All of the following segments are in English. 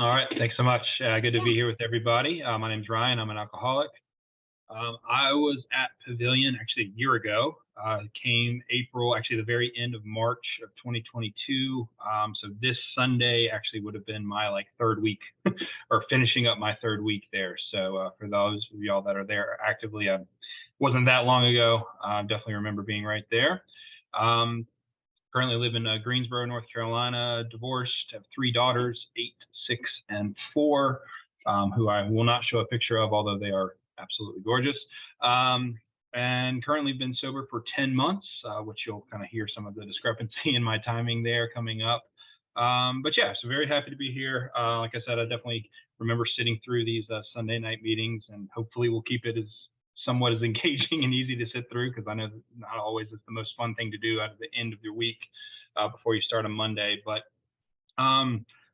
All right, thanks so much. Good to be here with everybody. My name's Ryan. I'm an alcoholic. I was at Pavilion actually a year ago. Came April, actually the very end of March of 2022. So this Sunday actually would have been my third week, or finishing up my third week there. So for those of y'all that are there actively, wasn't that long ago. Definitely remember being right there. Currently live in Greensboro, North Carolina, divorced, have three daughters, 8, 6, and 4, who I will not show a picture of, although they are absolutely gorgeous. And currently been sober for 10 months, which you'll kind of hear some of the discrepancy in my timing there coming up. But yeah, so very happy to be here. Like I said, I definitely remember sitting through these Sunday night meetings, and hopefully we'll keep it as somewhat as engaging and easy to sit through, because I know not always is the most fun thing to do at the end of your week before you start on Monday. But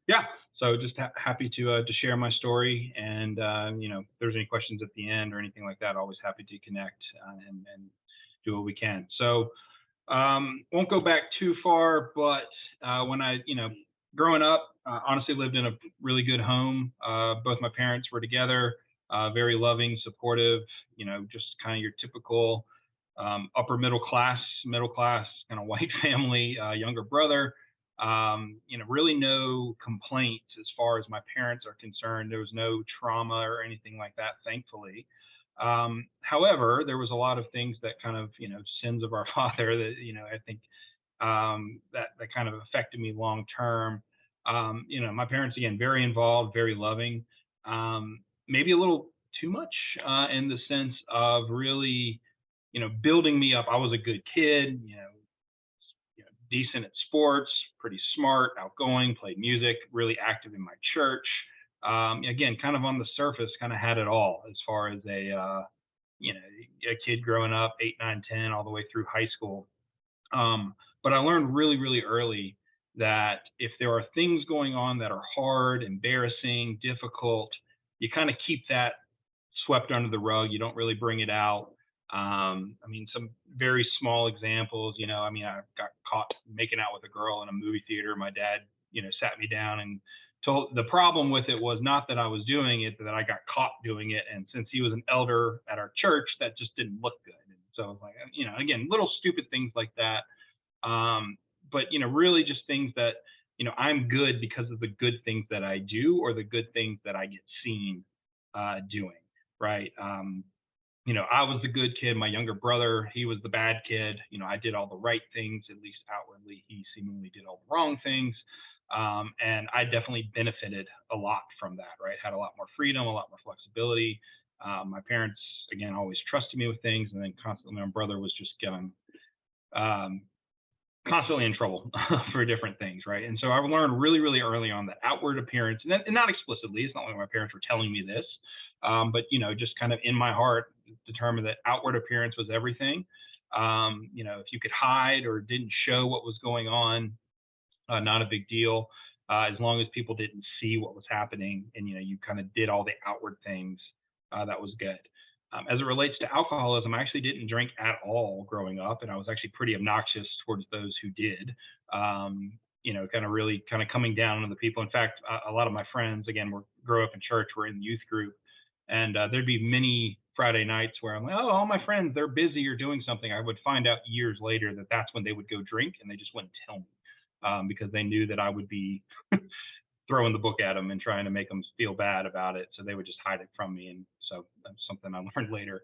yeah, so just happy to share my story, and if there's any questions at the end or anything like that, always happy to connect and do what we can. So won't go back too far, but when I growing up, honestly lived in a really good home. Both my parents were together. Very loving, supportive, just kind of your typical upper middle class kind of white family, younger brother. Really no complaints as far as my parents are concerned. There was no trauma or anything like that, thankfully. However, there was a lot of things that kind of, sins of our father that, I think that kind of affected me long term. My parents, again, very involved, very loving. Maybe a little too much in the sense of really, building me up. I was a good kid, decent at sports, pretty smart, outgoing, played music, really active in my church. Again, kind of on the surface, kind of had it all as far as a kid growing up, 8, 9, 10, all the way through high school. But I learned really, really early that if there are things going on that are hard, embarrassing, difficult, you kind of keep that swept under the rug. You don't really bring it out. Some very small examples, I got caught making out with a girl in a movie theater. My dad, sat me down and told, the problem with it was not that I was doing it, but that I got caught doing it. And since he was an elder at our church, that just didn't look good. And so again, little stupid things like that. But really just things that, I'm good because of the good things that I do, or the good things that I get seen doing, right? I was the good kid. My younger brother, he was the bad kid. I did all the right things, at least outwardly. He seemingly did all the wrong things. And I definitely benefited a lot from that, right? Had a lot more freedom, a lot more flexibility. My parents, again, always trusted me with things, and then constantly my brother was just getting constantly in trouble for different things, right? And so I learned really, really early on that outward appearance, and not explicitly, it's not like my parents were telling me this, but just kind of in my heart determined that outward appearance was everything. If you could hide or didn't show what was going on, not a big deal, as long as people didn't see what was happening, and you kind of did all the outward things, that was good. As it relates to alcoholism, I actually didn't drink at all growing up, and I was actually pretty obnoxious towards those who did. Kind of coming down on the people. In fact, a lot of my friends, again, grew up in church, were in the youth group, and there'd be many Friday nights where I'm like, oh, all my friends, they're busy or doing something. I would find out years later that that's when they would go drink, and they just wouldn't tell me, because they knew that I would be throwing the book at them and trying to make them feel bad about it. So they would just hide it from me. And so that's something I learned later.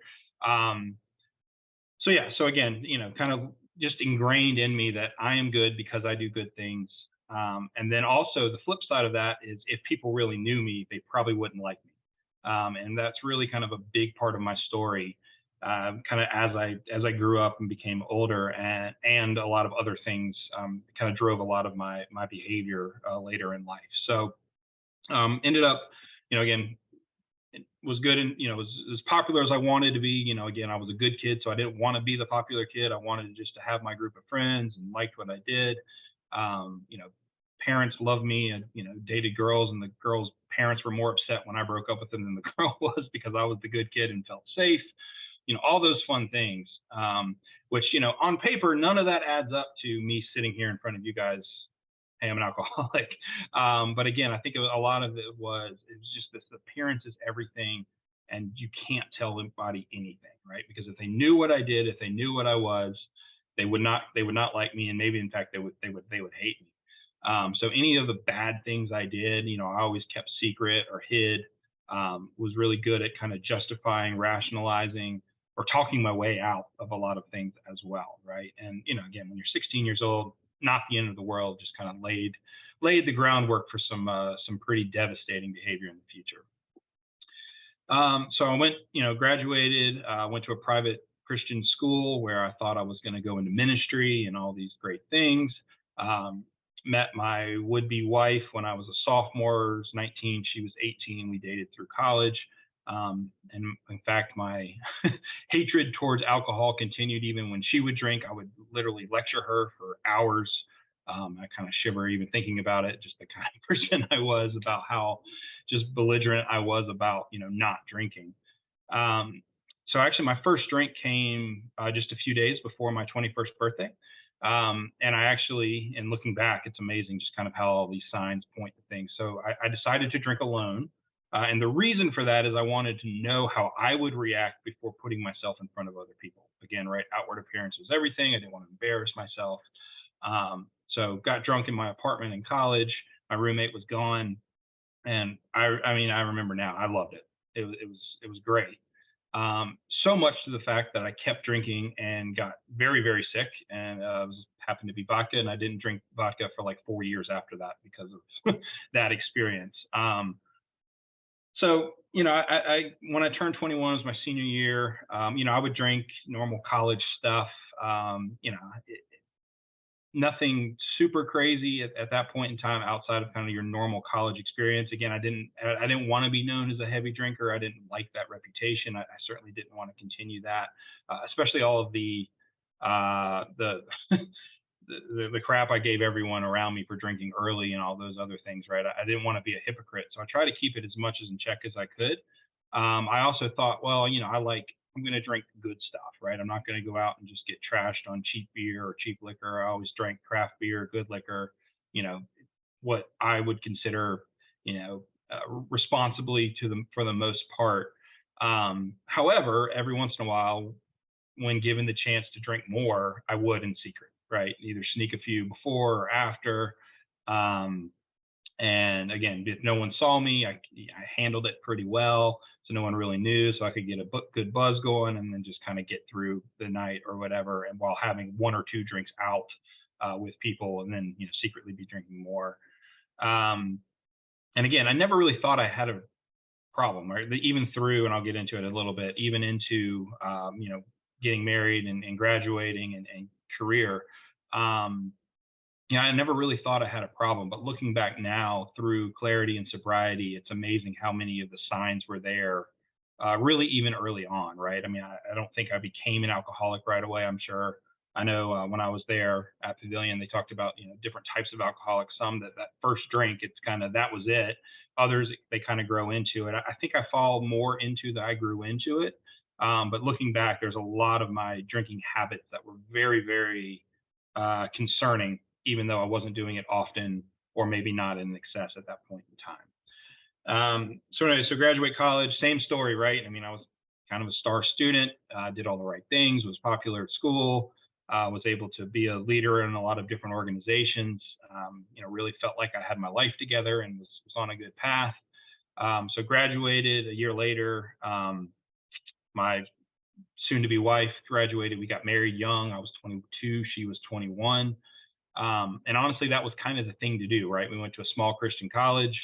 So again, kind of just ingrained in me that I am good because I do good things. And then also the flip side of that is, if people really knew me, they probably wouldn't like me. And that's really kind of a big part of my story. Kind of as I grew up and became older, and a lot of other things kind of drove a lot of my behavior later in life. So ended up, again, it was good, and was as popular as I wanted to be. Again, I was a good kid, so I didn't want to be the popular kid. I wanted just to have my group of friends and liked what I did. Parents loved me, and dated girls, and the girls' parents were more upset when I broke up with them than the girl was, because I was the good kid and felt safe. All those fun things, which, on paper, none of that adds up to me sitting here in front of you guys hey, I'm an alcoholic. But again, I think a lot of it was just this appearance is everything, and you can't tell anybody anything, right? Because if they knew what I did, if they knew what I was, they would not like me, and maybe in fact they would hate me. So any of the bad things I did, I always kept secret or hid. Was really good at kind of justifying, rationalizing, or talking my way out of a lot of things as well, right? And again, when you're 16 years old, not the end of the world, just kind of laid the groundwork for some pretty devastating behavior in the future. So I went, graduated, went to a private Christian school where I thought I was going to go into ministry and all these great things. Met my would-be wife when I was a sophomore. I was 19, she was 18. We dated through college. And in fact, my hatred towards alcohol continued even when she would drink. I would literally lecture her for hours. I kind of shiver even thinking about it, just the kind of person I was, about how just belligerent I was about, not drinking. So actually my first drink came just a few days before my 21st birthday. And I actually, and looking back, it's amazing just kind of how all these signs point to things. So I decided to drink alone. And the reason for that is I wanted to know how I would react before putting myself in front of other people. Again, right, outward appearance was everything. I didn't want to embarrass myself. So got drunk in my apartment in college. My roommate was gone. And I mean, I remember now, I loved it. It was great. So much to the fact that I kept drinking and got very, very sick, and happened to be vodka, and I didn't drink vodka for like 4 years after that because of that experience. So, I when I turned 21, it was my senior year. I would drink normal college stuff. Nothing super crazy at that point in time outside of kind of your normal college experience. Again, I didn't want to be known as a heavy drinker. I didn't like that reputation. I certainly didn't want to continue that, especially all of the the crap I gave everyone around me for drinking early and all those other things, right? I didn't want to be a hypocrite. So I tried to keep it as much as in check as I could. I also thought, well, I'm going to drink good stuff, right? I'm not going to go out and just get trashed on cheap beer or cheap liquor. I always drank craft beer, good liquor, what I would consider, responsibly for the most part. However, every once in a while, when given the chance to drink more, I would in secret, right? Either sneak a few before or after. And again, if no one saw me, I handled it pretty well. So no one really knew, so I could get a good buzz going and then just kind of get through the night or whatever, and while having 1 or 2 drinks out with people, and then secretly be drinking more. And again, I never really thought I had a problem, right? Even through, and I'll get into it a little bit, even into getting married and graduating and career. I never really thought I had a problem, but looking back now through clarity and sobriety, it's amazing how many of the signs were there, really even early on, right? I mean, I don't think I became an alcoholic right away. I'm sure. I know when I was there at Pavillon, they talked about, different types of alcoholics. Some that first drink, it's kind of, that was it. Others, they kind of grow into it. I think I fall more into the I grew into it. But looking back, there's a lot of my drinking habits that were very, very concerning, even though I wasn't doing it often, or maybe not in excess at that point in time. So anyway, so graduate college, same story, right? I mean, I was kind of a star student, did all the right things, was popular at school, was able to be a leader in a lot of different organizations, really felt like I had my life together and was on a good path. So graduated a year later. My soon-to-be wife graduated. We got married young. I was 22. She was 21. And honestly, that was kind of the thing to do, right? We went to a small Christian college.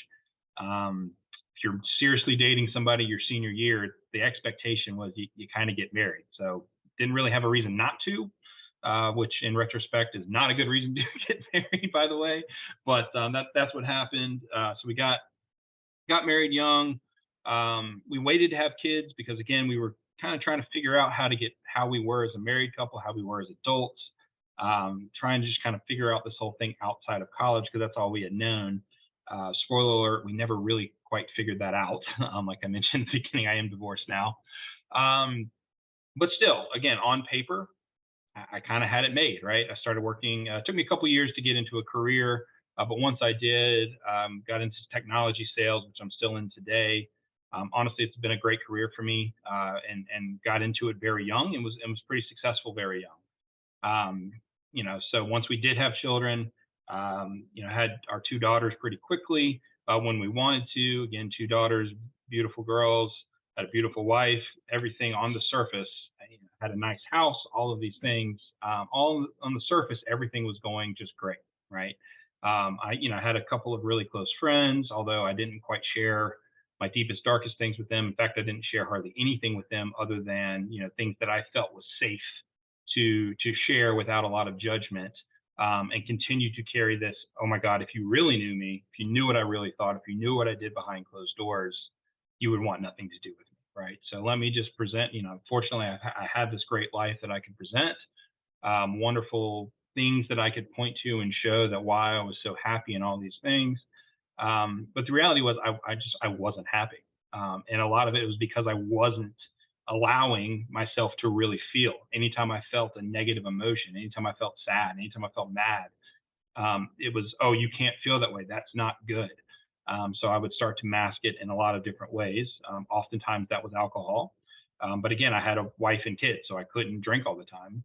If you're seriously dating somebody your senior year, the expectation was you kind of get married. So didn't really have a reason not to, which in retrospect is not a good reason to get married, by the way. But that's what happened. So we got married young. We waited to have kids because, again, we were kind of trying to figure out how we were as a married couple, how we were as adults. Trying to just kind of figure out this whole thing outside of college, because that's all we had known. Spoiler alert, we never really quite figured that out. Like I mentioned at the beginning, I am divorced now. But still, again, on paper, I kind of had it made, right? I started working. It took me a couple years to get into a career. But once I did, got into technology sales, which I'm still in today. Honestly, it's been a great career for me, and got into it very young and was pretty successful very young. Um, so once we did have children, had our two daughters pretty quickly when we wanted to. Again, two daughters, beautiful girls, had a beautiful wife, everything on the surface. Had a nice house, all of these things, all on the surface, everything was going just great, right? I had a couple of really close friends, although I didn't quite share my deepest, darkest things with them. In fact, I didn't share hardly anything with them other than, things that I felt was safe to share without a lot of judgment, and continue to carry this. Oh my God, if you really knew me, if you knew what I really thought, if you knew what I did behind closed doors, you would want nothing to do with me, right? So let me just present. Fortunately, I had this great life that I could present, wonderful things that I could point to and show that why I was so happy and all these things. But the reality was I wasn't happy. And a lot of it was because I wasn't allowing myself to really feel. Anytime I felt a negative emotion, anytime I felt sad, anytime I felt mad, it was, oh, you can't feel that way. That's not good. So I would start to mask it in a lot of different ways. Oftentimes that was alcohol. But again, I had a wife and kids, so I couldn't drink all the time,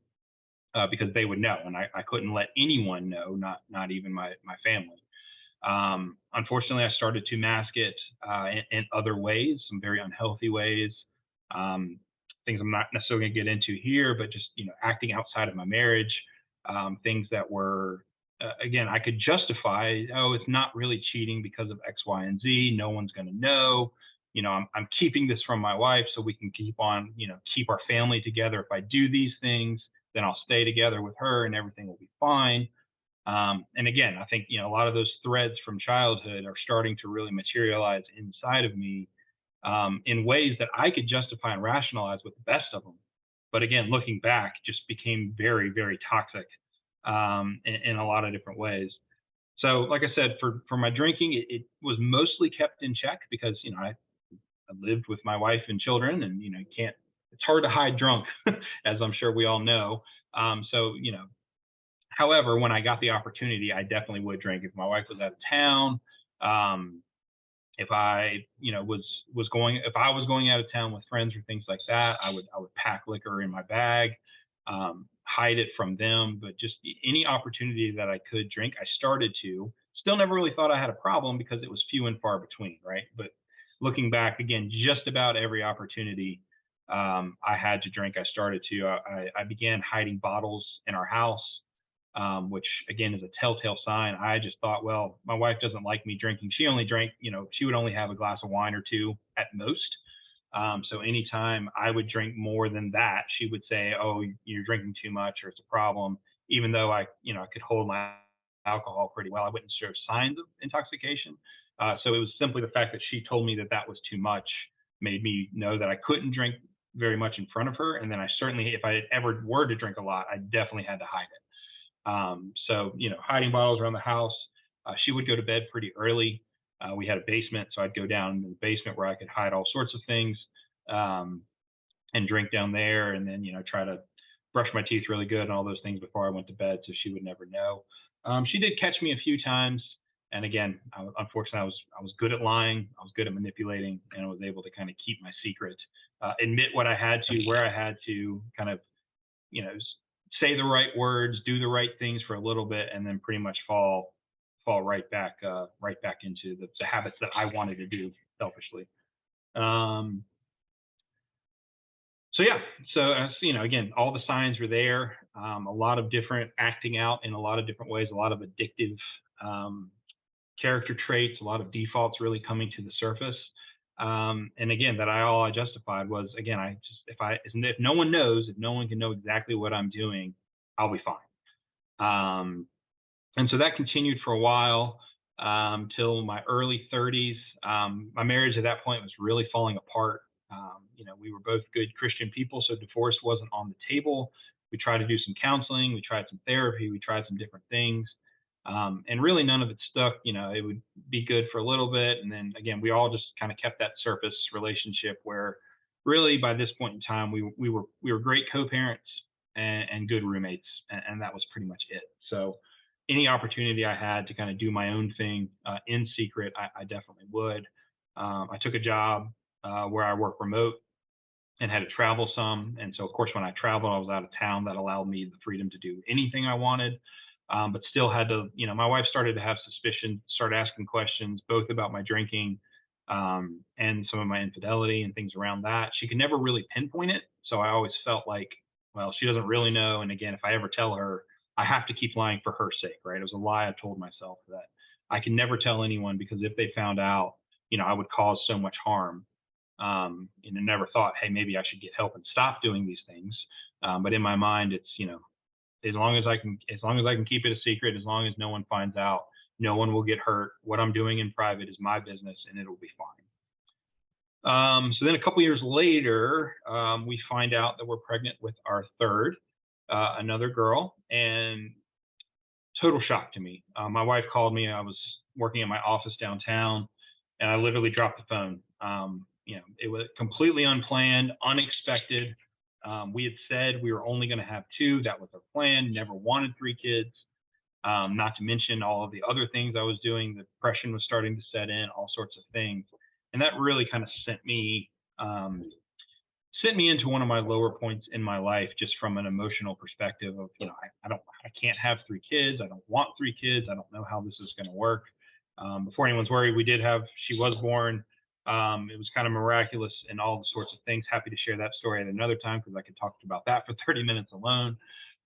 because they would know, and I couldn't let anyone know, not even my family. Unfortunately, I started to mask it in other ways, some very unhealthy ways. Things I'm not necessarily going to get into here, but just acting outside of my marriage, things that were again, I could justify. Oh, it's not really cheating because of X, Y, and Z. No one's going to know. I'm keeping this from my wife so we can keep on, keep our family together. If I do these things, then I'll stay together with her and everything will be fine. And again, I think, a lot of those threads from childhood are starting to really materialize inside of me, in ways that I could justify and rationalize with the best of them. But again, looking back, just became very, very toxic, in a lot of different ways. So, like I said, for my drinking, it was mostly kept in check because, I lived with my wife and children, and, it's hard to hide drunk, as I'm sure we all know. So, however, when I got the opportunity, I definitely would drink. If my wife was out of town, if I, if I was going out of town with friends or things like that, I would pack liquor in my bag, hide it from them. But just any opportunity that I could drink, I started to. Still never really thought I had a problem because it was few and far between, right? But looking back again, just about every opportunity I had to drink, I started to. I began hiding bottles in our house, which again is a telltale sign. I just thought, well, my wife doesn't like me drinking. She only drank, she would only have a glass of wine or two at most. So anytime I would drink more than that, she would say, oh, you're drinking too much or it's a problem. Even though I could hold my alcohol pretty well, I wouldn't show signs of intoxication. So it was simply the fact that she told me that that was too much made me know that I couldn't drink very much in front of her. And then I certainly, if I ever were to drink a lot, I definitely had to hide it. So, hiding bottles around the house. She would go to bed pretty early. We had a basement, so I'd go down in the basement where I could hide all sorts of things, and drink down there, and then, try to brush my teeth really good and all those things before I went to bed so she would never know. She did catch me a few times. And again, unfortunately, I was good at lying. I was good at manipulating, and I was able to kind of keep my secret, admit what I had to, where I had to, kind of, say the right words, do the right things for a little bit, and then pretty much fall right back into the habits that I wanted to do selfishly. So yeah, again, all the signs were there. A lot of different acting out in a lot of different ways, a lot of addictive character traits, a lot of defaults really coming to the surface. And again, that I justified was, again, if no one knows, if no one can know exactly what I'm doing, I'll be fine. And so that continued for a while, till my early 30s. My marriage at that point was really falling apart. We were both good Christian people, so divorce wasn't on the table. We tried to do some counseling, we tried some therapy, we tried some different things. And really none of it stuck. It would be good for a little bit. And then again, we all just kind of kept that surface relationship where really by this point in time, we were great co-parents and good roommates. And that was pretty much it. So, any opportunity I had to kind of do my own thing in secret, I definitely would. I took a job where I work remote and had to travel some. And so, of course, when I traveled, I was out of town. That allowed me the freedom to do anything I wanted, but still had to, my wife started to have suspicion, start asking questions, both about my drinking and some of my infidelity and things around that. She could never really pinpoint it. So I always felt like, well, she doesn't really know. And again, if I ever tell her, I have to keep lying for her sake, right? It was a lie I told myself that I can never tell anyone because if they found out, I would cause so much harm. Never thought, hey, maybe I should get help and stop doing these things. But in my mind, it's, as long as I can keep it a secret, as long as no one finds out, no one will get hurt. What I'm doing in private is my business and it'll be fine. So then a couple years later, we find out that we're pregnant with our third, another girl, and total shock to me. My wife called me. I was working at my office downtown and I literally dropped the phone. It was completely unplanned, unexpected. We had said we were only going to have two. That was our plan. Never wanted 3 kids. Not to mention all of the other things I was doing. The depression was starting to set in, all sorts of things. And that really kind of sent me into one of my lower points in my life, just from an emotional perspective of, I can't have 3 kids. I don't want 3 kids. I don't know how this is going to work. Before anyone's worried, she was born. It was kind of miraculous and all the sorts of things. Happy to share that story at another time because I could talk about that for 30 minutes alone.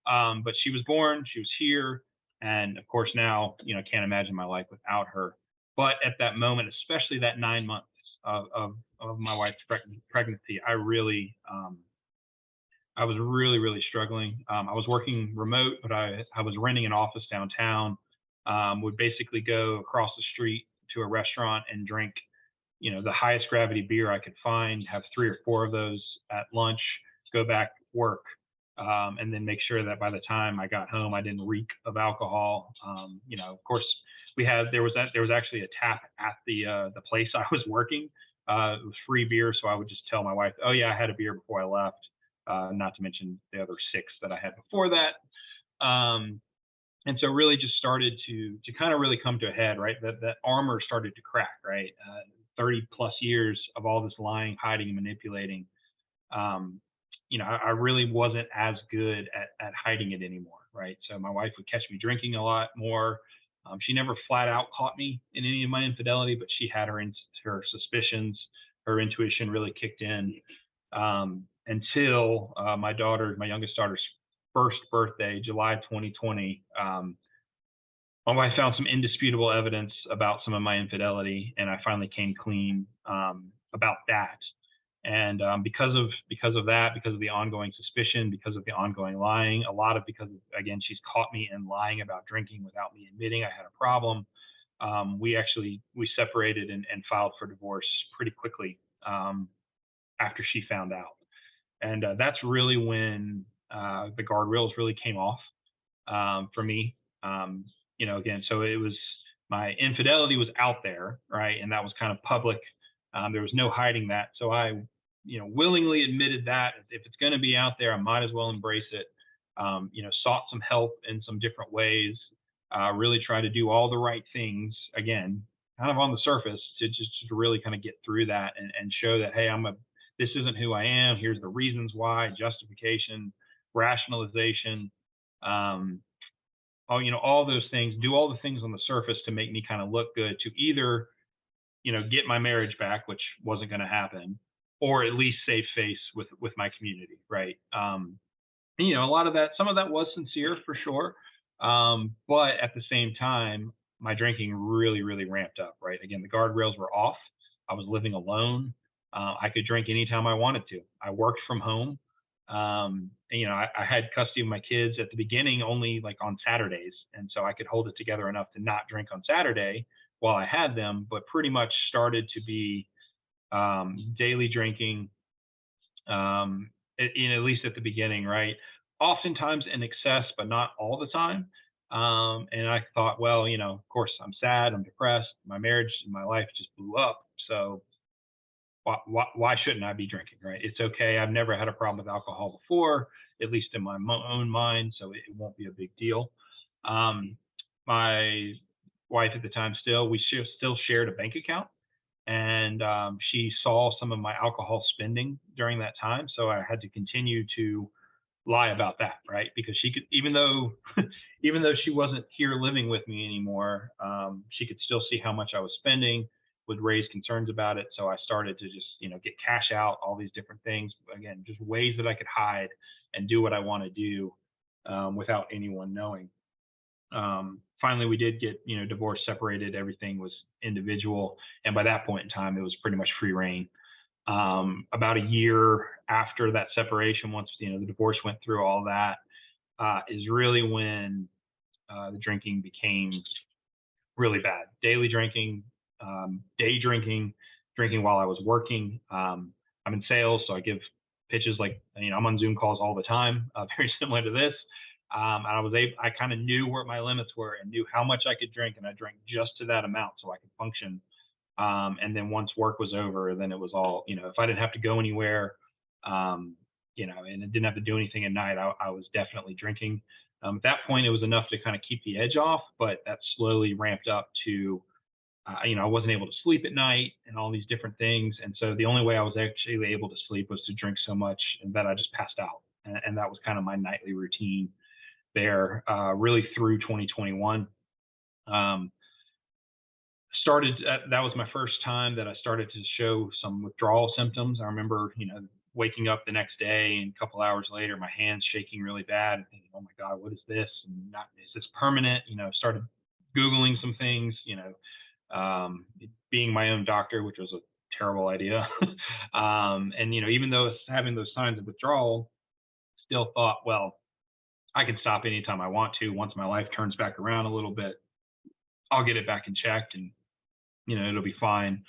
But she was born, she was here. And of course now, can't imagine my life without her. But at that moment, especially that 9 months of my wife's pregnancy, I was really, really struggling. I was working remote, but I was renting an office downtown, would basically go across the street to a restaurant and drink the highest gravity beer I could find, have 3 or 4 of those at lunch, go back, work, and then make sure that by the time I got home, I didn't reek of alcohol. Of course, there was actually a tap at the place I was working. It was free beer, so I would just tell my wife, "Oh yeah, I had a beer before I left." Not to mention the other 6 that I had before that. And so really just started to kind of really come to a head, right? That armor started to crack, right? 30 plus years of all this lying, hiding, and manipulating. I really wasn't as good at hiding it anymore, right? So my wife would catch me drinking a lot more. She never flat out caught me in any of my infidelity, but she had her suspicions. Her intuition really kicked in until my youngest daughter's first birthday, July 2020. My wife found some indisputable evidence about some of my infidelity, and I finally came clean about that. And because of that, because of the ongoing suspicion, because of the ongoing lying, because again, she's caught me in lying about drinking without me admitting I had a problem. We separated and filed for divorce pretty quickly after she found out. And that's really when the guardrails really came off for me. Again, so it was, my infidelity was out there, right? And that was kind of public. There was no hiding that. So I, willingly admitted that if it's going to be out there, I might as well embrace it. Sought some help in some different ways, really try to do all the right things, again, kind of on the surface to really kind of get through that and show that, hey, this isn't who I am. Here's the reasons why, justification, rationalization, all those things, do all the things on the surface to make me kind of look good, to either, get my marriage back, which wasn't going to happen, or at least save face with my community. Right. A lot of that, some of that was sincere for sure. But at the same time, my drinking really, really ramped up. Right. Again, the guardrails were off. I was living alone. I could drink anytime I wanted to. I worked from home. I had custody of my kids at the beginning only like on Saturdays. And so I could hold it together enough to not drink on Saturday while I had them, but pretty much started to be daily drinking, at least at the beginning, right? Oftentimes in excess, but not all the time. And I thought, well, of course I'm sad, I'm depressed, my marriage and my life just blew up. So why shouldn't I be drinking, right? It's okay. I've never had a problem with alcohol before, at least in my own mind, so it won't be a big deal. my wife at the time, we still shared a bank account, and she saw some of my alcohol spending during that time. So I had to continue to lie about that, right? Because she could, even though even though she wasn't here living with me anymore, she could still see how much I was spending, would raise concerns about it. So I started to just, get cash out, all these different things. Again, just ways that I could hide and do what I want to do without anyone knowing. Finally, we did get, divorced, separated. Everything was individual, and by that point in time, it was pretty much free reign. About a year after that separation, once the divorce went through, all that is really when the drinking became really bad. Daily drinking, day drinking, drinking while I was working. I'm in sales, so I give pitches like, I'm on Zoom calls all the time, very similar to this. And I kind of knew where my limits were and knew how much I could drink, and I drank just to that amount so I could function. And then once work was over, then it was all, if I didn't have to go anywhere, and it didn't have to do anything at night, I was definitely drinking. At that point, it was enough to kind of keep the edge off, but that slowly ramped up to, I wasn't able to sleep at night and all these different things. And so the only way I was actually able to sleep was to drink so much that I just passed out. And that was kind of my nightly routine there, really through 2021. That was my first time that I started to show some withdrawal symptoms. I remember, waking up the next day and a couple hours later, my hands shaking really bad and thinking, oh my God, what is this? And is this permanent? Started Googling some things, being my own doctor, which was a terrible idea. And, even though it's having those signs of withdrawal, still thought, well, I can stop anytime I want to. Once my life turns back around a little bit, I'll get it back in check and, it'll be fine.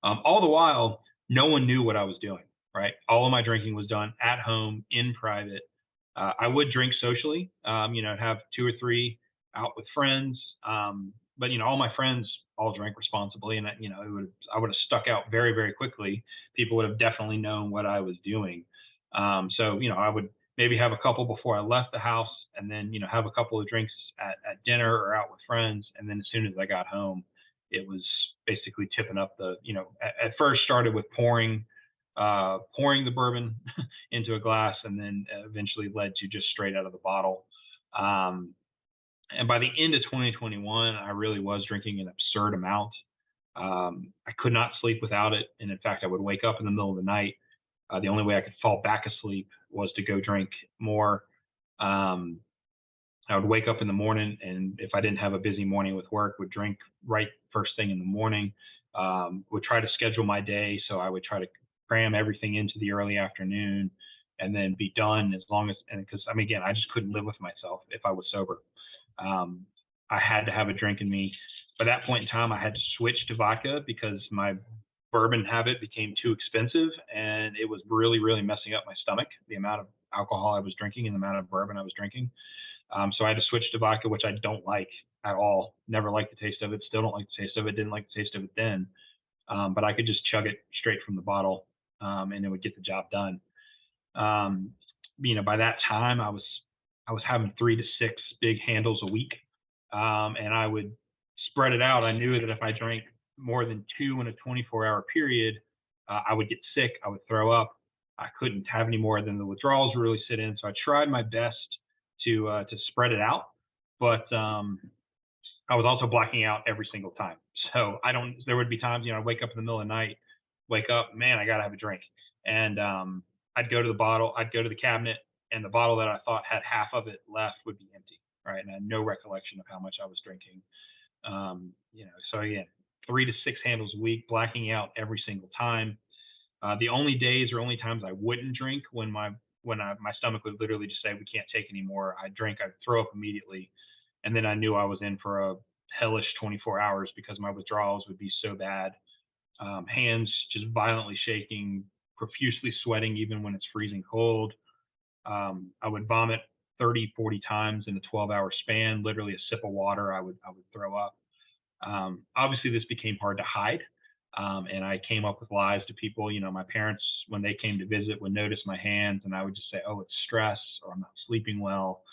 All the while, no one knew what I was doing, right? All of my drinking was done at home in private. I would drink socially, have 2 or 3 out with friends. But, all my friends all drank responsibly, and, I would have stuck out very, very quickly. People would have definitely known what I was doing. So, I would maybe have a couple before I left the house, and then, have a couple of drinks at dinner or out with friends. And then as soon as I got home, it was basically tipping up at first started with pouring the bourbon into a glass, and then eventually led to just straight out of the bottle. And by the end of 2021, I really was drinking an absurd amount. I could not sleep without it. And in fact, I would wake up in the middle of the night. The only way I could fall back asleep was to go drink more. I would wake up in the morning, and if I didn't have a busy morning with work, would drink right first thing in the morning. Would try to schedule my day, so I would try to cram everything into the early afternoon and then be done because again, I just couldn't live with myself if I was sober. I had to have a drink in me. By that point in time, I had to switch to vodka because my bourbon habit became too expensive, and it was really, really messing up my stomach, the amount of alcohol I was drinking and the amount of bourbon I was drinking. So I had to switch to vodka, which I don't like at all. Never liked the taste of it. Still don't like the taste of it. Didn't like the taste of it then. But I could just chug it straight from the bottle, and it would get the job done. By that time, I was having 3 to 6 big handles a week, and I would spread it out. I knew that if I drank more than 2 in a 24-hour period, I would get sick. I would throw up. I couldn't have any more than the withdrawals really sit in. So I tried my best to spread it out, but I was also blacking out every single time. So there would be times, I'd wake up in the middle of the night, man, I got to have a drink. And I'd go to the cabinet, and the bottle that I thought had half of it left would be empty, right? And I had no recollection of how much I was drinking. So again, 3 to 6 handles a week, blacking out every single time. The only days or only times I wouldn't drink when my stomach would literally just say, we can't take any more. I'd throw up immediately. And then I knew I was in for a hellish 24 hours because my withdrawals would be so bad. Hands just violently shaking, profusely sweating, even when it's freezing cold. I would vomit 30, 40 times in a 12-hour span, literally a sip of water, I would throw up. Obviously this became hard to hide. And I came up with lies to people. My parents, when they came to visit, would notice my hands, and I would just say, oh, it's stress, or I'm not sleeping well.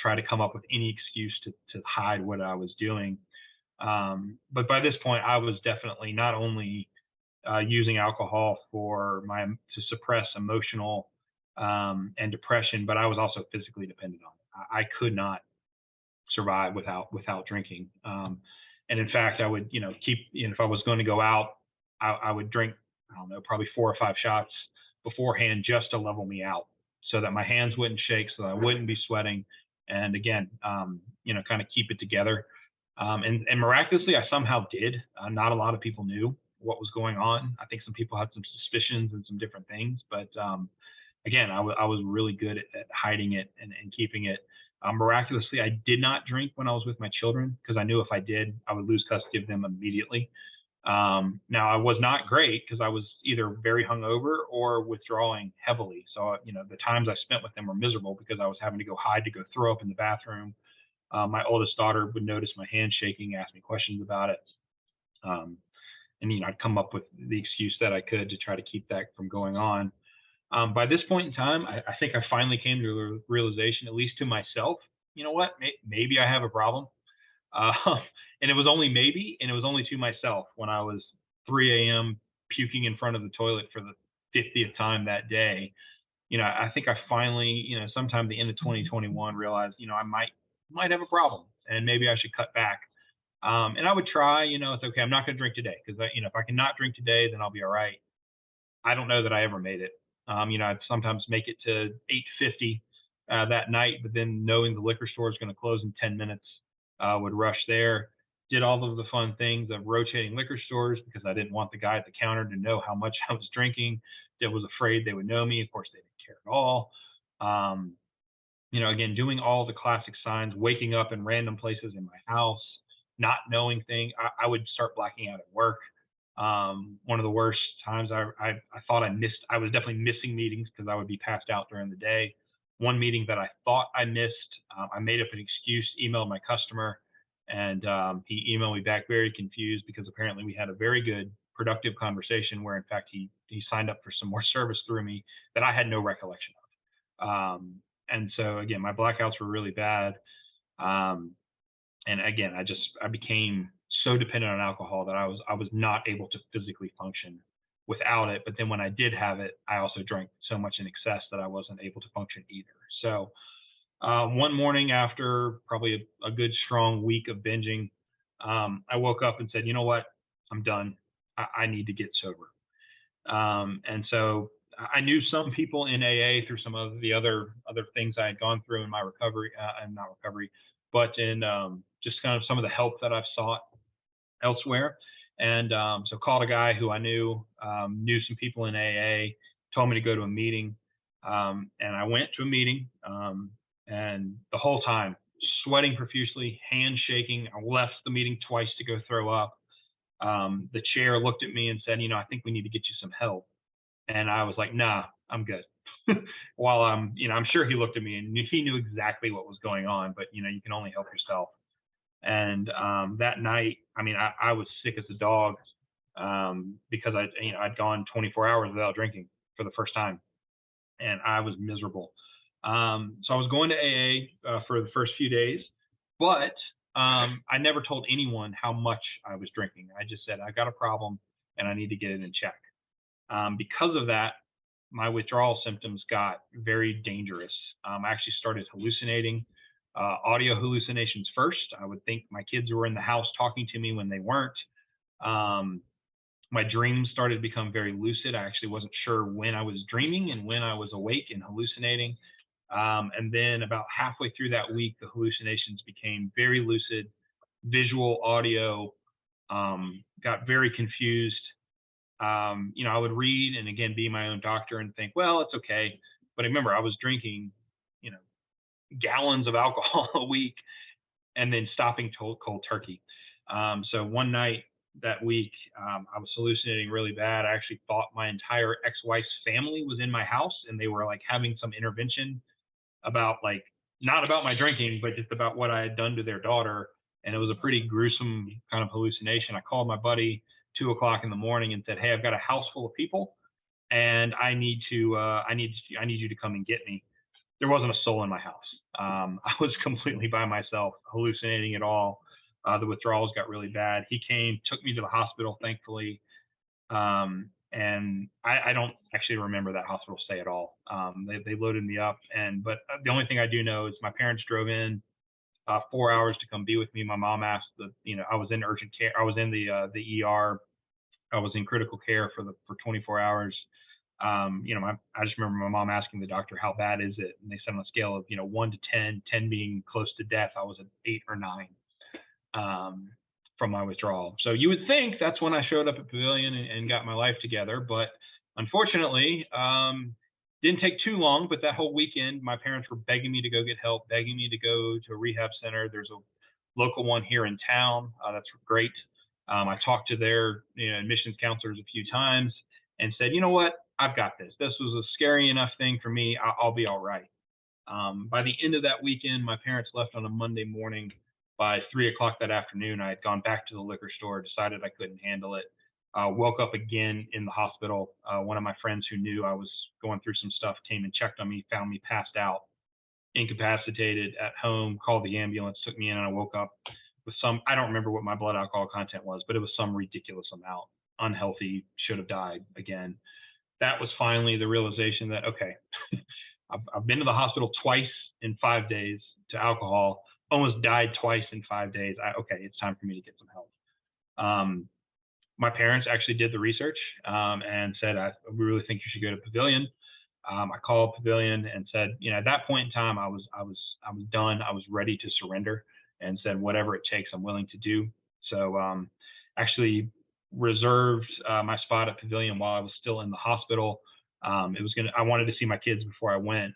try to come up with any excuse to hide what I was doing. But by this point, I was definitely not only using alcohol to suppress emotional and depression, but I was also physically dependent on it. I could not survive without drinking. And in fact, I would, if I was going to go out, I would drink, I don't know, probably 4 or 5 shots beforehand just to level me out so that my hands wouldn't shake, so that I wouldn't be sweating. And again, kind of keep it together. And miraculously, I somehow did. Not a lot of people knew what was going on. I think some people had some suspicions and some different things, but again, I was really good at hiding it and keeping it. Miraculously, I did not drink when I was with my children because I knew if I did, I would lose custody of them immediately. Now, I was not great because I was either very hungover or withdrawing heavily. So, the times I spent with them were miserable because I was having to go hide to go throw up in the bathroom. My oldest daughter would notice my hand shaking, ask me questions about it. And I'd come up with the excuse that I could to try to keep that from going on. By this point in time, I think I finally came to a realization, at least to myself, you know what, maybe I have a problem. And it was only maybe, and it was only to myself when I was 3 a.m. puking in front of the toilet for the 50th time that day. I think I finally, sometime the end of 2021 realized, I might have a problem and maybe I should cut back. And I would try, it's okay. I'm not going to drink today because, if I cannot drink today, then I'll be all right. I don't know that I ever made it. I'd sometimes make it to 8:50 that night, but then knowing the liquor store is going to close in 10 minutes, would rush there. Did all of the fun things of rotating liquor stores because I didn't want the guy at the counter to know how much I was drinking. I was afraid they would know me. Of course, they didn't care at all. Again, doing all the classic signs, waking up in random places in my house, not knowing things. I would start blacking out at work. One of the worst times I thought I was definitely missing meetings because I would be passed out during the day. One meeting that I thought I missed, I made up an excuse, emailed my customer, and he emailed me back very confused because apparently we had a very good, productive conversation where in fact he signed up for some more service through me that I had no recollection of. And so again, my blackouts were really bad. And again, I became so dependent on alcohol that I was not able to physically function without it. But then when I did have it, I also drank so much in excess that I wasn't able to function either. So one morning after probably a good strong week of binging, I woke up and said, you know what, I'm done. I need to get sober. And so I knew some people in AA through some of the other things I had gone through in my recovery, but in just kind of some of the help that I've sought elsewhere. And so called a guy who I knew some people in AA, told me to go to a meeting. And I went to a meeting, and the whole time sweating profusely, hands shaking. I left the meeting twice to go throw up. The chair looked at me and said, I think we need to get you some help. And I was like, nah, I'm good. While I'm sure he looked at me and he knew exactly what was going on, but you can only help yourself. And that night, I was sick as a dog because I'd gone 24 hours without drinking for the first time, and I was miserable. So I was going to AA for the first few days, but I never told anyone how much I was drinking. I just said, I got a problem and I need to get it in check. Because of that, my withdrawal symptoms got very dangerous. I actually started hallucinating, audio hallucinations first. I would think my kids were in the house talking to me when they weren't. My dreams started to become very lucid. I actually wasn't sure when I was dreaming and when I was awake and hallucinating. And then about halfway through that week, the hallucinations became very lucid, visual, audio, got very confused. I would read and again, be my own doctor and think, well, it's okay. But remember, I was drinking, gallons of alcohol a week and then stopping cold turkey. So one night that week, I was hallucinating really bad. I actually thought my entire ex-wife's family was in my house and they were like having some intervention about not about my drinking, but just about what I had done to their daughter. And it was a pretty gruesome kind of hallucination. I called my buddy 2:00 in the morning and said, hey, I've got a house full of people and I need you to come and get me. there wasn't a soul in my house. I was completely by myself, hallucinating it all. The withdrawals got really bad. He came, took me to the hospital, thankfully. And I don't actually remember that hospital stay at all. They loaded me up, but the only thing I do know is my parents drove in 4 hours to come be with me. My mom asked I was in urgent care. I was in the ER. I was in critical care for 24 hours. I just remember my mom asking the doctor, how bad is it? And they said on a scale of, 1 to 10, 10 being close to death, I was at 8 or 9 from my withdrawal. So you would think that's when I showed up at Pavillon and got my life together. But unfortunately, didn't take too long. But that whole weekend, my parents were begging me to go get help, begging me to go to a rehab center. There's a local one here in town. That's great. I talked to their admissions counselors a few times and said, you know what, I've got this. This was a scary enough thing for me. I'll be all right. By the end of that weekend, my parents left on a Monday morning. By 3 o'clock that afternoon, I had gone back to the liquor store, decided I couldn't handle it. Woke up again in the hospital. One of my friends who knew I was going through some stuff came and checked on me, found me passed out, incapacitated at home, called the ambulance, took me in, and I woke up with I don't remember what my blood alcohol content was, but it was some ridiculous amount. Unhealthy, should have died again. That was finally the realization that, okay, I've been to the hospital twice in 5 days to alcohol, almost died twice in 5 days. Okay, it's time for me to get some help. My parents actually did the research and said, we really think you should go to Pavillon. I called Pavillon and said, at that point in time, I was done. I was ready to surrender and said, whatever it takes, I'm willing to do. So actually reserved my spot at Pavillon while I was still in the hospital. I wanted to see my kids before I went.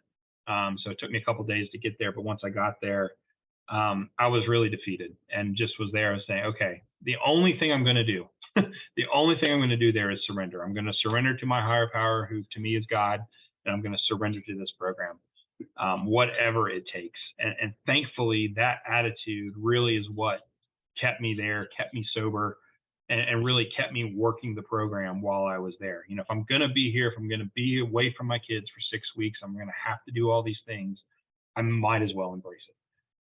So it took me a couple of days to get there. But once I got there, I was really defeated and just was there saying, okay, the only thing I'm going to do, there is surrender. I'm going to surrender to my higher power, who to me is God, and I'm going to surrender to this program, whatever it takes. And thankfully, that attitude really is what kept me there, kept me sober, and really kept me working the program while I was there. If I'm going to be here, if I'm going to be away from my kids for 6 weeks, I'm going to have to do all these things. I might as well embrace it.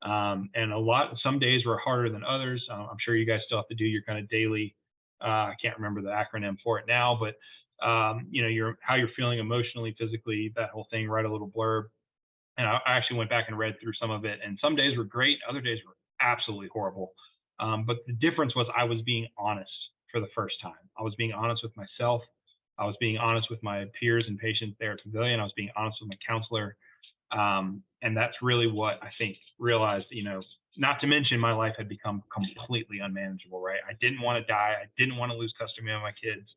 And some days were harder than others. I'm sure you guys still have to do your kind of daily, I can't remember the acronym for it now, but how you're feeling emotionally, physically, that whole thing, write a little blurb. And I actually went back and read through some of it, and some days were great. Other days were absolutely horrible. But the difference was I was being honest for the first time. I was being honest with myself. I was being honest with my peers and patients there at Pavillon. I was being honest with my counselor. And that's really what I think realized, not to mention my life had become completely unmanageable, right? I didn't want to die. I didn't want to lose custody of my kids.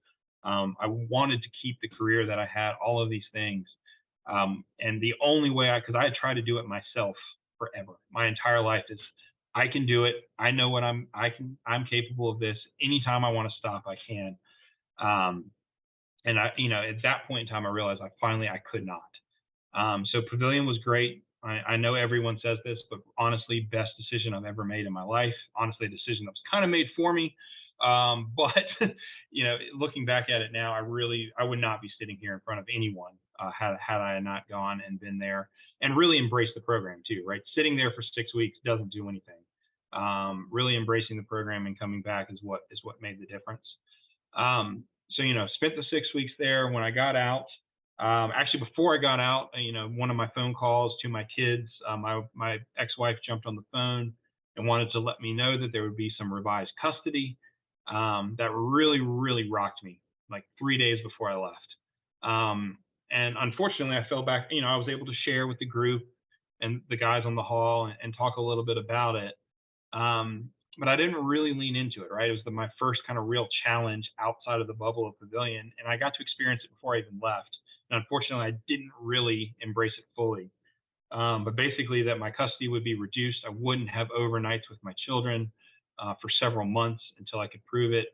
I wanted to keep the career that I had, all of these things. And the only way because I had tried to do it myself forever. My entire life is, I can do it. I know what I'm capable of this. Anytime I want to stop, I can. And at that point in time, I realized I could not. So Pavillon was great. I know everyone says this, but honestly, best decision I've ever made in my life. Honestly, a decision that was kind of made for me. But looking back at it now, I would not be sitting here in front of anyone had I not gone and been there and really embraced the program too, right? Sitting there for 6 weeks doesn't do anything. Really embracing the program and coming back is what made the difference. So spent the 6 weeks there. When I got out, actually before I got out, one of my phone calls to my kids, my ex-wife jumped on the phone and wanted to let me know that there would be some revised custody. That really, really rocked me, like 3 days before I left. And unfortunately, I fell back. I was able to share with the group and the guys on the hall and talk a little bit about it. But I didn't really lean into it, right? It was my first kind of real challenge outside of the bubble of Pavillon, and I got to experience it before I even left. And unfortunately, I didn't really embrace it fully. But basically that my custody would be reduced. I wouldn't have overnights with my children for several months until I could prove it.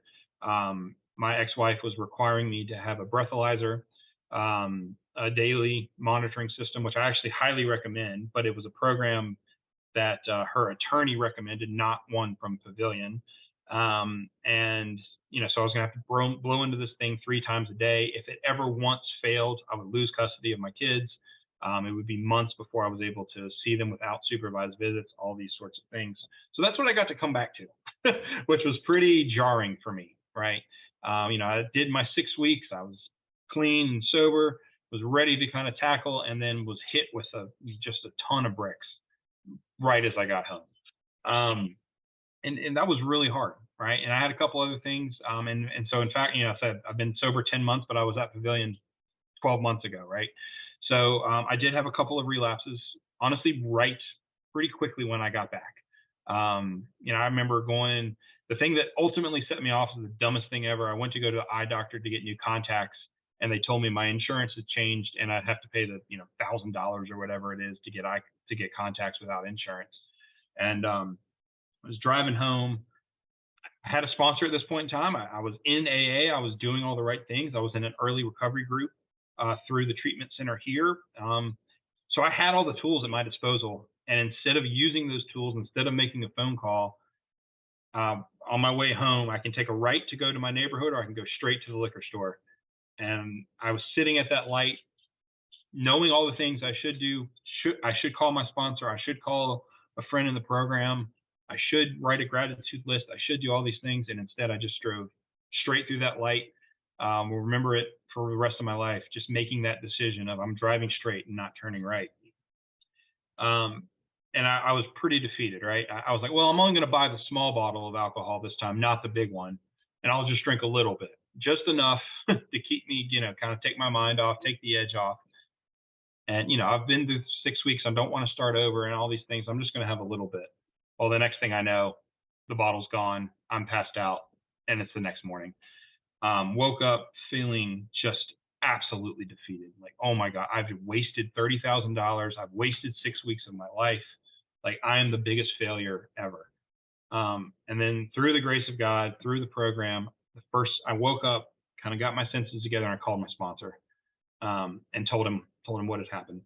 My ex-wife was requiring me to have a breathalyzer, a daily monitoring system, which I actually highly recommend, but it was a program that her attorney recommended, not one from Pavillon. And so I was going to have to blow into this thing 3 times a day. If it ever once failed, I would lose custody of my kids. It would be months before I was able to see them without supervised visits, all these sorts of things. So that's what I got to come back to, which was pretty jarring for me, right? I did my 6 weeks. I was clean and sober, was ready to kind of tackle, and then was hit with just a ton of bricks right as I got home. And that was really hard, right? And I had a couple other things. And so in fact, I said I've been sober 10 months, but I was at Pavillon 12 months ago, right? So I did have a couple of relapses, honestly, right pretty quickly when I got back. I remember the thing that ultimately set me off was the dumbest thing ever. I went to go to the eye doctor to get new contacts, and they told me my insurance had changed and I'd have to pay the $1,000 or whatever it is to get contacts without insurance. And I was driving home. I had a sponsor at this point in time. I was in AA. I was doing all the right things. I was in an early recovery group through the treatment center here. So I had all the tools at my disposal. And instead of using those tools, instead of making a phone call, on my way home, I can take a right to go to my neighborhood, or I can go straight to the liquor store. And I was sitting at that light, knowing all the things I should do. I should call my sponsor. I should call a friend in the program. I should write a gratitude list. I should do all these things. And instead, I just drove straight through that light. Will remember it for the rest of my life, just making that decision of I'm driving straight and not turning right. And I was pretty defeated, right? I was like, well, I'm only going to buy the small bottle of alcohol this time, not the big one. And I'll just drink a little bit, just enough to keep me, kind of take my mind off, take the edge off. And, I've been through 6 weeks. I don't want to start over and all these things. I'm just going to have a little bit. Well, the next thing I know, the bottle's gone. I'm passed out, and it's the next morning. Woke up feeling just absolutely defeated. Like, oh my God, I've wasted $30,000. I've wasted 6 weeks of my life. Like, I am the biggest failure ever. And then through the grace of God, through the program, I woke up, kind of got my senses together, and I called my sponsor, and told him what had happened.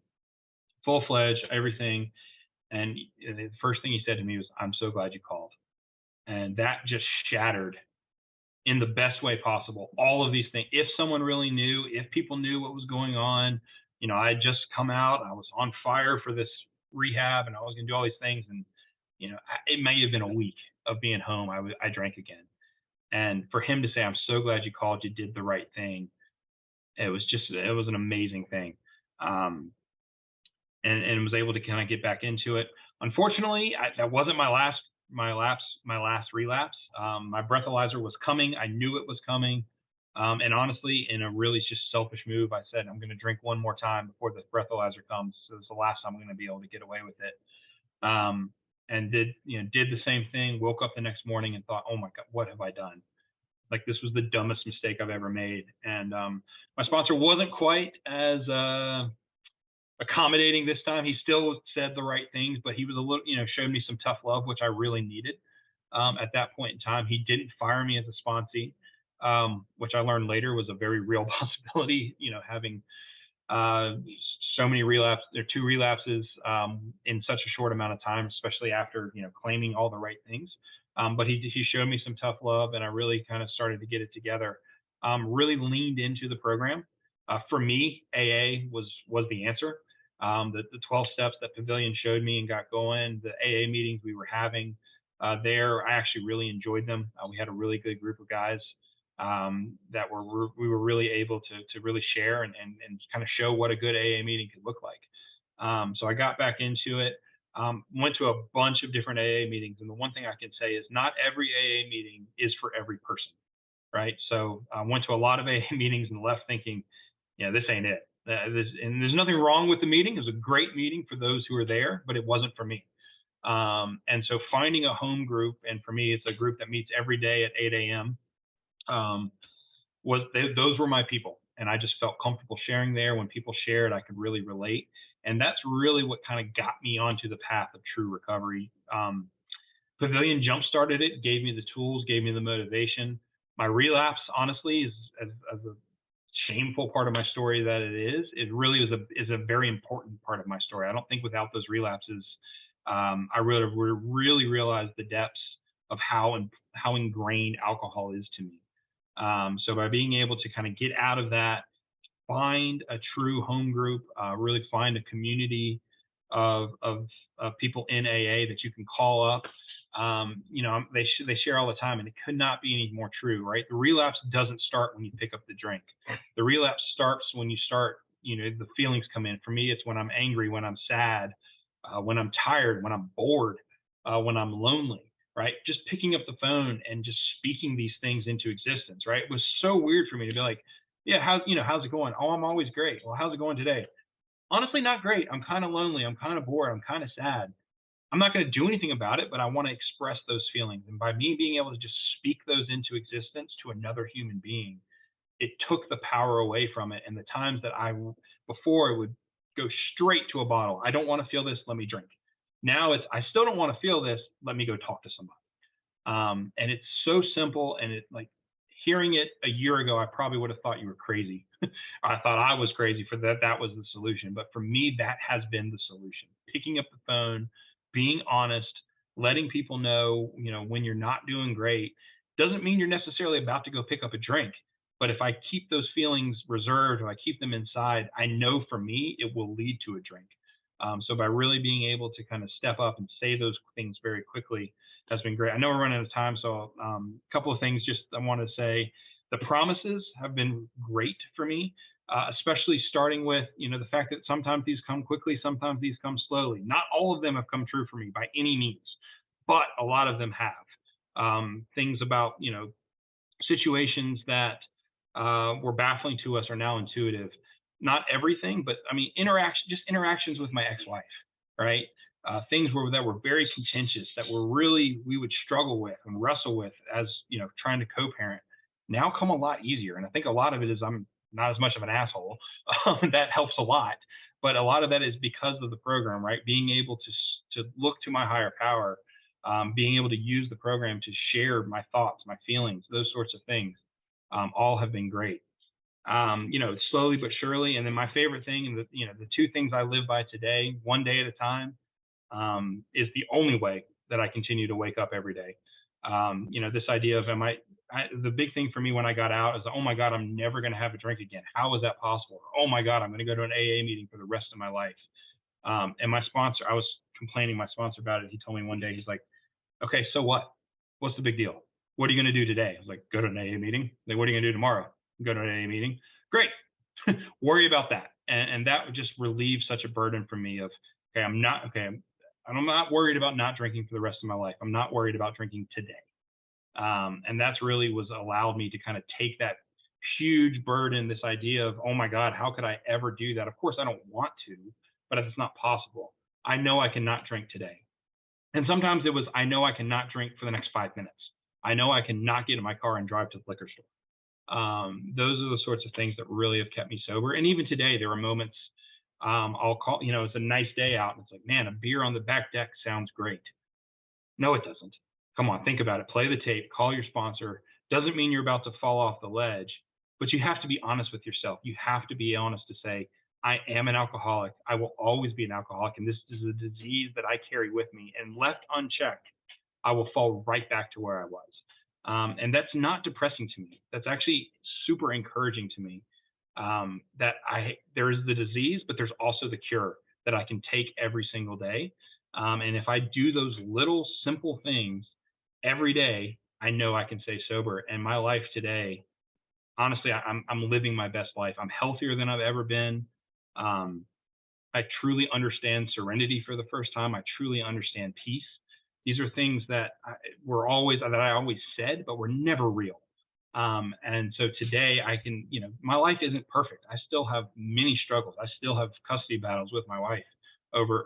Full-fledged, everything. And the first thing he said to me was, "I'm so glad you called." And that just shattered, in the best way possible, all of these things. If someone really knew, if people knew what was going on, I had just come out, I was on fire for this rehab, and I was going to do all these things. And, it may have been a week of being home. I drank again. And for him to say, "I'm so glad you called, you did the right thing." It was an amazing thing. And was able to kind of get back into it. Unfortunately, that wasn't my last relapse. My breathalyzer was coming. I knew it was coming. And honestly, in a really just selfish move, I said, I'm going to drink one more time before the breathalyzer comes. So it's the last time I'm going to be able to get away with it. And did the same thing, woke up the next morning and thought, oh my God, what have I done? Like, this was the dumbest mistake I've ever made. And my sponsor wasn't quite as accommodating this time. He still said the right things, but he was a little, showed me some tough love, which I really needed at that point in time. He didn't fire me as a sponsee, which I learned later was a very real possibility, having so many two relapses in such a short amount of time, especially after, claiming all the right things. But he showed me some tough love, and I really kind of started to get it together. Really leaned into the program. For me, AA was the answer. The 12 steps that Pavillon showed me and got going, the AA meetings we were having there, I actually really enjoyed them. We had a really good group of guys that we were really able to really share and kind of show what a good AA meeting could look like. So I got back into it. Went to a bunch of different AA meetings, and the one thing I can say is not every AA meeting is for every person, right? So I went to a lot of AA meetings and left thinking, this ain't it. And there's nothing wrong with the meeting. It was a great meeting for those who were there, but it wasn't for me. And so finding a home group, and for me, it's a group that meets every day at 8 a.m. Those were my people. And I just felt comfortable sharing there. When people shared, I could really relate. And that's really what kind of got me onto the path of true recovery. Pavillon jump-started it, gave me the tools, gave me the motivation. My relapse, honestly, is as a shameful part of my story that it really is a very important part of my story. I don't think without those relapses, I really realized the depths of how ingrained alcohol is to me. So by being able to kind of get out of that, find a true home group, really find a community of people in AA that you can call up. They share all the time, and it could not be any more true, right? The relapse doesn't start when you pick up the drink. The relapse starts when you start, the feelings come in. For me, it's when I'm angry, when I'm sad, when I'm tired, when I'm bored, when I'm lonely, right? Just picking up the phone and just speaking these things into existence, right? It was so weird for me to be like, yeah, how's it going? Oh, I'm always great. Well, how's it going today? Honestly, not great. I'm kind of lonely. I'm kind of bored. I'm kind of sad. I'm not going to do anything about it, but I want to express those feelings. And by me being able to just speak those into existence to another human being, it took the power away from it. And the times that before it would go straight to a bottle. I don't want to feel this. Let me drink. Now I still don't want to feel this. Let me go talk to somebody. And it's so simple. And hearing it a year ago, I probably would have thought you were crazy. I thought I was crazy for that. That was the solution. But for me, that has been the solution. Picking up the phone, being honest, letting people know, when you're not doing great, doesn't mean you're necessarily about to go pick up a drink. But if I keep those feelings reserved, or I keep them inside, I know for me, it will lead to a drink. So by really being able to kind of step up and say those things very quickly has been great. I know we're running out of time, so a couple of things just I want to say. The promises have been great for me, especially starting with, the fact that sometimes these come quickly, sometimes these come slowly. Not all of them have come true for me by any means, but a lot of them have. Things about, situations that were baffling to us are now intuitive. Not everything, but I mean, interactions with my ex-wife, right? Things that were very contentious, that we would struggle with and wrestle with as, trying to co-parent, now come a lot easier. And I think a lot of it is I'm not as much of an asshole. That helps a lot. But a lot of that is because of the program, right? Being able to look to my higher power, being able to use the program to share my thoughts, my feelings, those sorts of things, all have been great. Slowly but surely. And then my favorite thing, and the two things I live by today, one day at a time, is the only way that I continue to wake up every day. This idea of the big thing for me when I got out is, oh my God, I'm never going to have a drink again. How is that possible? Oh my God, I'm going to go to an AA meeting for the rest of my life. And my sponsor, I was complaining to my sponsor about it. He told me one day, he's like, okay, so what? What's the big deal? What are you going to do today? I was like, go to an AA meeting. Like, what are you going to do tomorrow? Go to an AA meeting. Great. Worry about that. And that would just relieve such a burden from me of, I'm not worried about not drinking for the rest of my life. I'm not worried about drinking today. And that's really was allowed me to kind of take that huge burden, this idea of, oh my God, how could I ever do that? Of course I don't want to, but if it's not possible, I know I cannot drink today. And sometimes it was, I know I cannot drink for the next 5 minutes. I know I cannot get in my car and drive to the liquor store. Those are the sorts of things that really have kept me sober. And even today, there are moments I'll call, it's a nice day out, and it's like, man, a beer on the back deck sounds great. No, it doesn't. Come on, think about it. Play the tape, call your sponsor. Doesn't mean you're about to fall off the ledge, but you have to be honest with yourself. You have to be honest to say, I am an alcoholic. I will always be an alcoholic, and this is a disease that I carry with me. And left unchecked, I will fall right back to where I was. And that's not depressing to me. That's actually super encouraging to me. That there is the disease, but there's also the cure that I can take every single day. And if I do those little simple things every day, I know I can stay sober. And my life today, honestly, I'm living my best life. I'm healthier than I've ever been. I truly understand serenity for the first time. I truly understand peace. These are things that I always said, but were never real. And so today I can, my life isn't perfect. I still have many struggles. I still have custody battles with my wife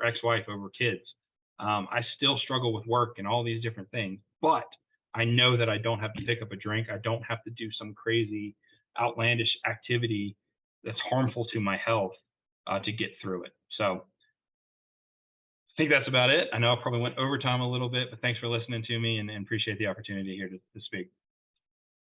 ex-wife over kids. I still struggle with work and all these different things, but I know that I don't have to pick up a drink. I don't have to do some crazy outlandish activity that's harmful to my health to get through it. So I think that's about it. I know I probably went over time a little bit, but thanks for listening to me and appreciate the opportunity here to speak.